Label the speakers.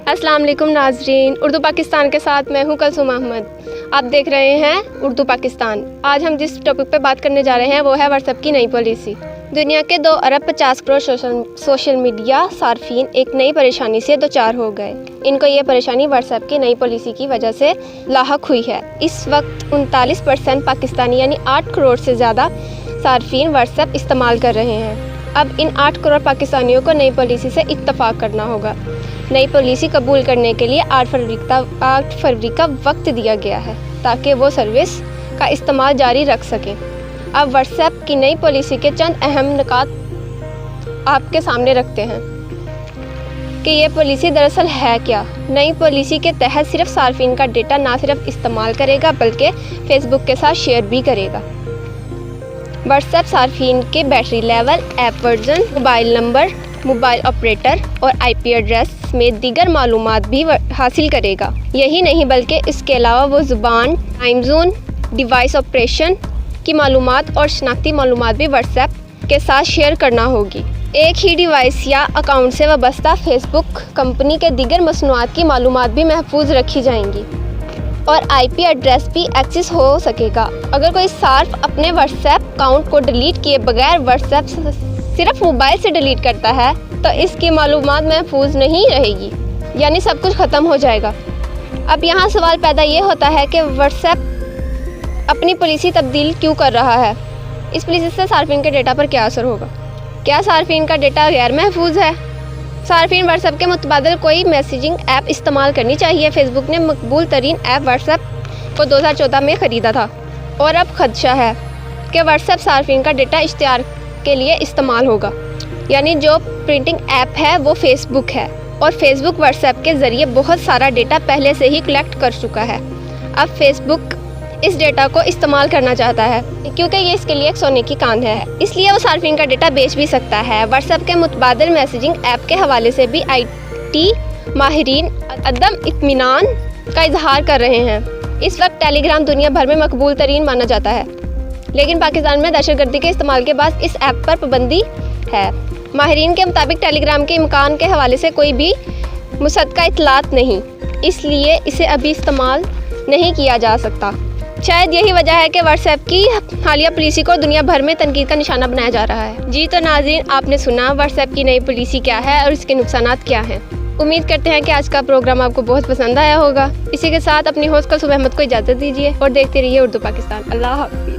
Speaker 1: अस्सलाम वालेकुम नाजरीन, उर्दू पाकिस्तान के साथ मैं हूं कलसूम अहमद। आप देख रहे हैं उर्दू पाकिस्तान। आज हम जिस टॉपिक पे बात करने जा रहे हैं वो है व्हाट्सएप की नई पॉलिसी। दुनिया के 2 अरब 50 करोड़ सोशल मीडिया सार्फिन एक नई परेशानी से दो चार हो गए। इनको ये परेशानी व्हाट्सएप की नई पॉलिसी की वजह से लाहक हुई है। इस वक्त 39% पाकिस्तानी यानी 8 करोड़ से ज़्यादा सार्फिन व्हाट्सएप इस्तेमाल कर रहे हैं। अब इन 8 करोड़ पाकिस्तानियों को नई पॉलिसी से इत्तफाक करना होगा। नई पॉलिसी कबूल करने के लिए 8 फरवरी का वक्त दिया गया है ताकि वो सर्विस का इस्तेमाल जारी रख सकें। अब व्हाट्सएप की नई पॉलिसी के चंद अहम नुकात आपके सामने रखते हैं कि ये पॉलिसी दरअसल है क्या। नई पॉलिसी के तहत सिर्फ सार्फिन का डेटा ना सिर्फ इस्तेमाल करेगा बल्कि फेसबुक के साथ शेयर भी करेगा। व्हाट्सएप सार्फिन के battery level, app version, mobile number, mobile operator और IP एड्रेस में दीगर मालूमात भी हासिल करेगा। यही नहीं बल्कि इसके अलावा वो ज़ुबान, टाइम जोन, डिवाइस ऑपरेशन की मालूमात और शनाख्ती मालूमात भी व्हाट्सएप के साथ शेयर करना होगी। एक ही डिवाइस या अकाउंट से वाबस्ता फेसबुक कंपनी के दीगर मसनूआत की मालूमात भी महफूज रखी जाएंगी और IP एड्रेस भी एक्सेस हो सकेगा। अगर कोई सार्फ अपने व्हाट्सएप अकाउंट को डिलीट किए बगैर व्हाट्सएप सिर्फ मोबाइल से डिलीट करता है तो इसकी मालूमात महफूज नहीं रहेगी, यानी सब कुछ ख़त्म हो जाएगा। अब यहाँ सवाल पैदा ये होता है कि व्हाट्सएप अपनी पॉलिसी तब्दील क्यों कर रहा है। इस पॉलिसी से सार्फिन के डेटा पर क्या असर होगा? क्या सार्फिन का डेटा गैर महफूज है? सार्फिन व्हाट्सएप के मुतबादिल कोई मैसेजिंग ऐप इस्तेमाल करनी चाहिए। फेसबुक ने मकबूल तरीन ऐप व्हाट्सएप को 2014 में ख़रीदा था और अब खदशा है कि व्हाट्सएप सार्फिन का डेटा इश्तिहार के लिए इस्तेमाल होगा, यानी जो प्रिंटिंग ऐप है वो फेसबुक है और फेसबुक व्हाट्सएप के ज़रिए बहुत सारा डेटा पहले से ही कलेक्ट कर चुका है। अब फेसबुक इस डेटा को इस्तेमाल करना चाहता है क्योंकि ये इसके लिए एक सोने की कान है, इसलिए वो सार्फिन का डेटा बेच भी सकता है। व्हाट्सएप के मुतबादिल मैसेजिंग ऐप के हवाले से भी IT माहिरीन अदम इत्मीनान का इजहार कर रहे हैं। इस वक्त टेलीग्राम दुनिया भर में मकबूल तरीन माना जाता है, लेकिन पाकिस्तान में दहशतगर्दी के इस्तेमाल के बाद इस ऐप पर पाबंदी है। माहिरीन के मुताबिक टेलीग्राम के इम्कान के हवाले से कोई भी मुसद्दका इतलात नहीं, इसलिए इसे अभी इस्तेमाल नहीं किया जा सकता। शायद यही वजह है कि व्हाट्सएप की हालिया पॉलिसी को दुनिया भर में तनकीद का निशाना बनाया जा रहा है। जी तो नाज़रीन, आपने सुना व्हाट्सएप की नई पॉलिसी क्या है और इसके नुकसानात क्या हैं। उम्मीद करते हैं कि आज का प्रोग्राम आपको बहुत पसंद आया होगा। इसी के साथ अपनी होस्ट कलसूम अहमद को इजाज़त दीजिए और देखते रहिए उर्दू पाकिस्तान। अल्लाह हाफ़िज़।